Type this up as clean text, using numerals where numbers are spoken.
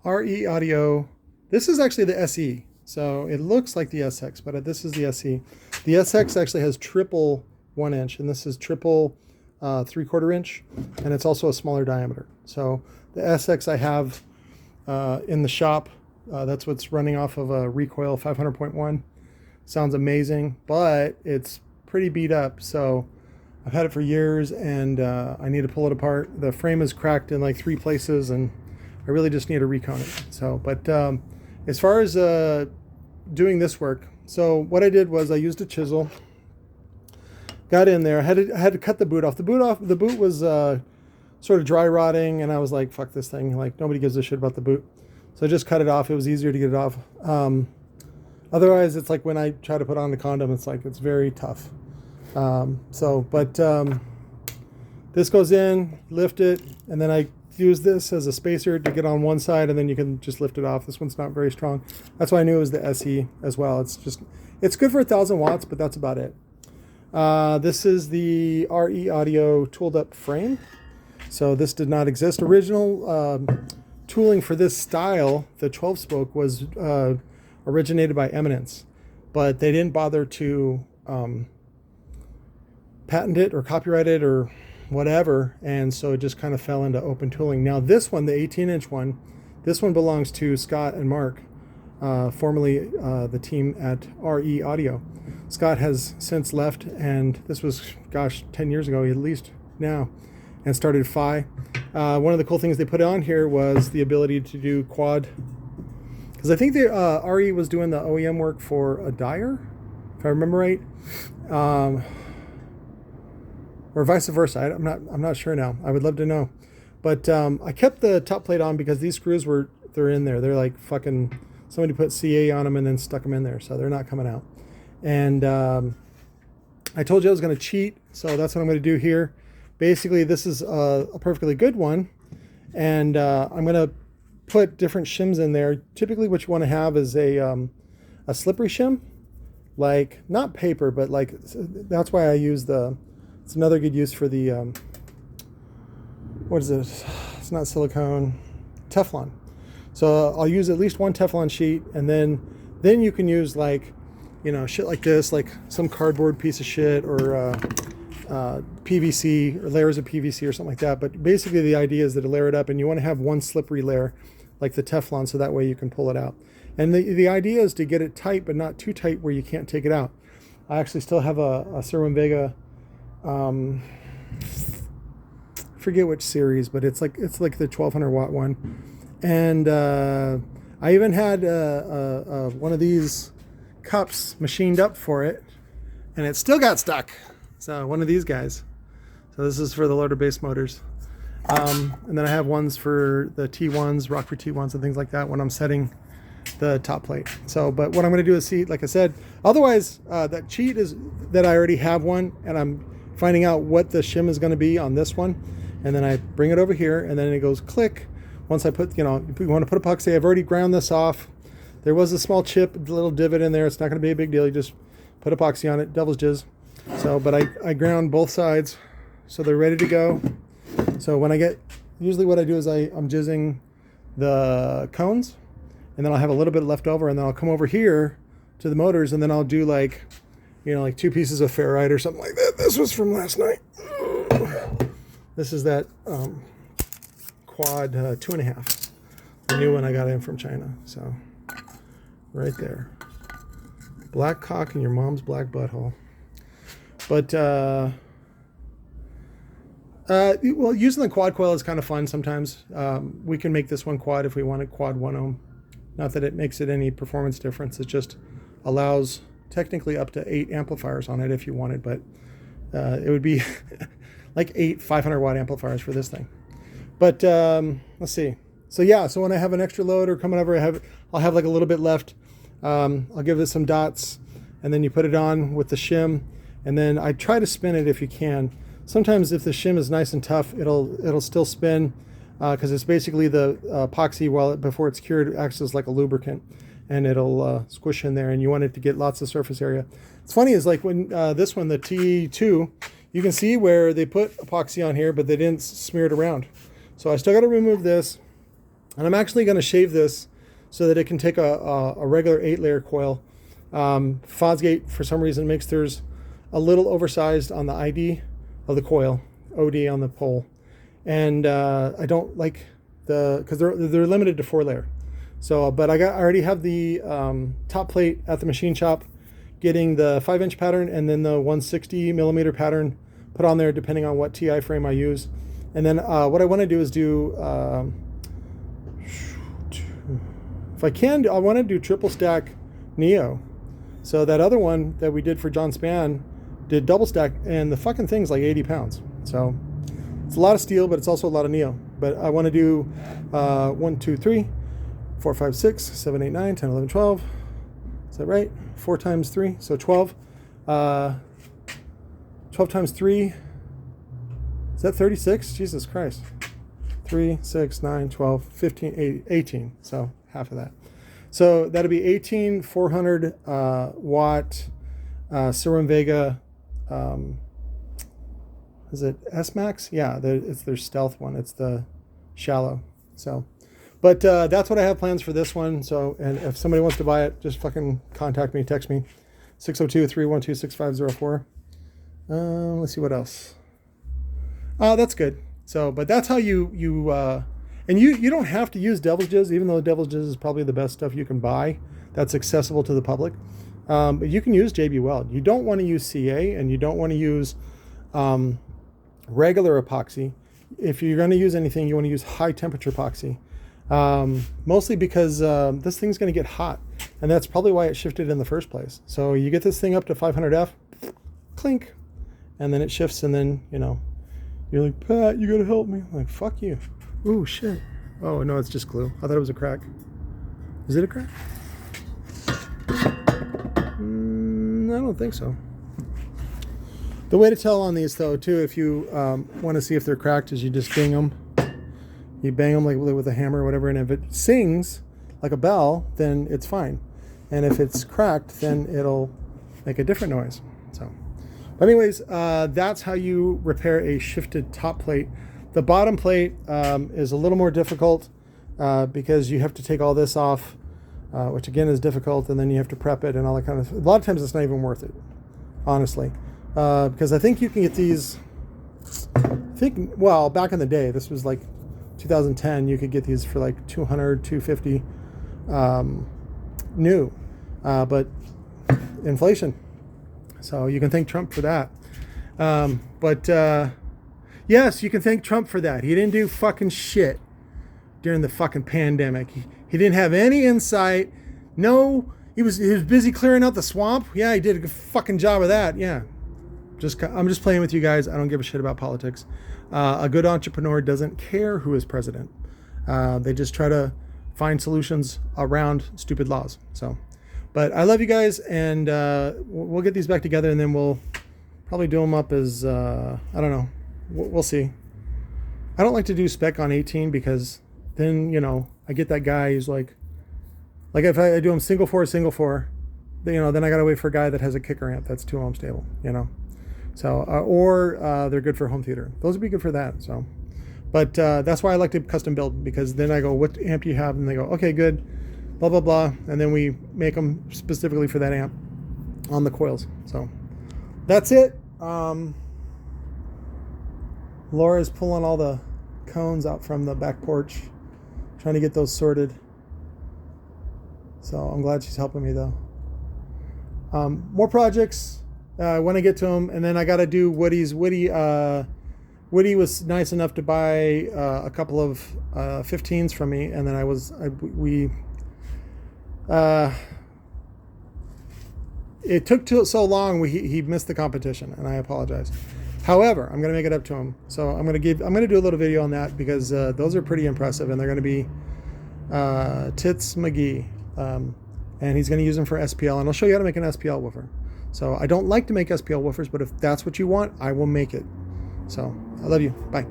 RE audio. This is actually the SE. So it looks like the SX, but this is the SE. The SX actually has triple 1 inch, and this is triple 3/4 inch, and it's also a smaller diameter. So the SX I have in the shop. That's what's running off of a Recoil 500.1. Sounds amazing, but it's pretty beat up. So I've had it for years, and I need to pull it apart. The frame is cracked in like 3 places, and I really just need to recone it. So, but as far as doing this work, so what I did was I used a chisel, got in there. I had to cut the boot off. The boot was sort of dry rotting, and I was like, fuck this thing. Like, nobody gives a shit about the boot. So I just cut it off. It was easier to get it off. Otherwise, it's like when I try to put on the condom, it's very tough. This goes in, lift it, and then I use this as a spacer to get on one side, and then you can just lift it off. This one's not very strong. That's why I knew it was the SE as well. It's good for 1,000 watts, but that's about it. This is the RE Audio tooled up frame. So this did not exist. Original tooling for this style, the 12 spoke, was originated by Eminence, but they didn't bother to patent it or copyright it or whatever, and so it just kind of fell into open tooling. Now this one, the 18-inch one, this one belongs to Scott and Mark, formerly the team at RE Audio. Scott has since left, and this was, gosh, 10 years ago at least now, and started Phi. One of the cool things they put on here was the ability to do quad, because I think the RE was doing the OEM work for a Dyer, if I remember right, or vice versa. I'm not sure now. I would love to know, but I kept the top plate on because these screws they're in there. They're like fucking, somebody put CA on them and then stuck them in there, so they're not coming out. And I told you I was going to cheat, so that's what I'm going to do here. Basically, this is a perfectly good one, and I'm going to put different shims in there. Typically, what you want to have is a slippery shim, like not paper, but like, that's why I use it's another good use for the, what is it? It's not silicone, Teflon. So I'll use at least one Teflon sheet, and then you can use like, shit like this, like some cardboard piece of shit, or PVC, or layers of PVC or something like that. But basically the idea is that to layer it up, and you want to have one slippery layer like the Teflon, so that way you can pull it out. And the idea is to get it tight, but not too tight where you can't take it out. I actually still have a Serwin-Vega, forget which series, but it's like the 1200 watt one. And I even had one of these cups machined up for it, and it still got stuck. So one of these guys. So this is for the loader base motors. And then I have ones for the T1s, Rockford T1s and things like that when I'm setting the top plate. So, but what I'm going to do is see, like I said, otherwise that cheat is that I already have one, and I'm finding out what the shim is going to be on this one. And then I bring it over here, and then it goes click. Once I put, if you want to put epoxy, I've already ground this off. There was a small chip, a little divot in there. It's not going to be a big deal. You just put epoxy on it, devil's jizz. So, but I ground both sides, so they're ready to go. So when usually what I do is I'm jizzing the cones, and then I'll have a little bit left over, and then I'll come over here to the motors, and then I'll do like 2 pieces of ferrite or something like that. This was from last night. This is that quad 2.5, the new one I got in from China. So right there, black cock in your mom's black butthole. But well, using the quad coil is kind of fun sometimes. We can make this one quad if we wanted quad 1 ohm. Not that it makes it any performance difference. It just allows technically up to 8 amplifiers on it if you wanted, but it would be like 8 500 watt amplifiers for this thing. But let's see. So yeah, so when I have an extra load or coming over, I'll have like a little bit left. I'll give it some dots, and then you put it on with the shim, and then I try to spin it if you can. Sometimes if the shim is nice and tough, it'll still spin, because it's basically the epoxy before it's cured acts as like a lubricant, and it'll squish in there, and you want it to get lots of surface area. It's funny is like when this one, the T2, you can see where they put epoxy on here, but they didn't smear it around. So I still got to remove this. And I'm actually going to shave this so that it can take a regular 8-layer coil. Fosgate, for some reason, makes theirs a little oversized on the ID of the coil, OD on the pole. And I don't like because they're limited to 4-layer. So, but I already have the top plate at the machine shop, getting the 5-inch pattern and then the 160 millimeter pattern put on there, depending on what TI frame I use. And then what I want to do is do, if I can, I want to do triple stack Neo. So that other one that we did for John Span did double stack, and the fucking thing's like 80 pounds. So it's a lot of steel, but it's also a lot of Neo. But I want to do 1, 2, 3, 4, 5, 6, 7, 8, 9, 10, 11, 12. Is that right? 4 times 3, so 12. 12 times 3, is that 36? Jesus Christ. 3, 6, 9, 12, 15, 18. So half of that. So that'll be 18 400 watt Serum Vega. Is it S-Max? Yeah, it's their stealth one. It's the shallow. So, but that's what I have plans for this one. So, and if somebody wants to buy it, just fucking contact me, text me, 602-312-6504. Let's see what else. Oh, that's good. So, but that's how you and you don't have to use Devil's Jizz, even though Devil's Jizz is probably the best stuff you can buy that's accessible to the public. But you can use JB Weld. You don't want to use CA, and you don't want to use regular epoxy. If you're going to use anything, you want to use high temperature epoxy. Mostly because this thing's going to get hot, and that's probably why it shifted in the first place. So you get this thing up to 500F, clink, and then it shifts, and then, you know, you're like, Pat, you got to help me. I'm like, fuck you. Ooh, shit. Oh, no, it's just glue. I thought it was a crack. Is it a crack? I don't think so. The way to tell on these, though, too, if you want to see if they're cracked, is you just bang them. You bang them like with a hammer or whatever, and if it sings like a bell, then it's fine. And if it's cracked, then it'll make a different noise. So, but anyways, that's how you repair a shifted top plate. The bottom plate is a little more difficult because you have to take all this off, which again is difficult, and then you have to prep it and all that kind of stuff. A lot of times it's not even worth it, honestly. Because I think you can get these, well, back in the day, this was like 2010, you could get these for like 200, 250 new, but inflation. So you can thank Trump for that. Yes, you can thank Trump for that. He didn't do fucking shit during the fucking pandemic. He didn't have any insight. No, he was busy clearing out the swamp. Yeah, he did a good fucking job of that. Yeah. I'm just playing with you guys. I don't give a shit about politics. A good entrepreneur doesn't care who is president. They just try to find solutions around stupid laws. So, but I love you guys, and we'll get these back together, and then we'll probably do them up as I don't know. We'll see. I don't like to do spec on 18 because then, you know, I get that guy who's like if I do them single four, then, you know, then I gotta wait for a guy that has a kicker amp that's 2 ohm stable, you know. So, or they're good for home theater. Those would be good for that. So, but that's why I like to custom build, because then I go, what amp do you have? And they go, okay, good, blah, blah, blah. And then we make them specifically for that amp on the coils. So that's it. Laura's pulling all the cones out from the back porch, trying to get those sorted. So I'm glad she's helping me, though. More projects. I want to get to them, and then I got to do Woody's. Woody was nice enough to buy a couple of 15s from me, and then it took so long. He missed the competition, and I apologize. However, I'm going to make it up to him. So I'm going to do a little video on that, because those are pretty impressive, and they're going to be Tits McGee, and he's going to use them for SPL, and I'll show you how to make an SPL woofer. So I don't like to make SPL woofers, but if that's what you want, I will make it. So I love you. Bye.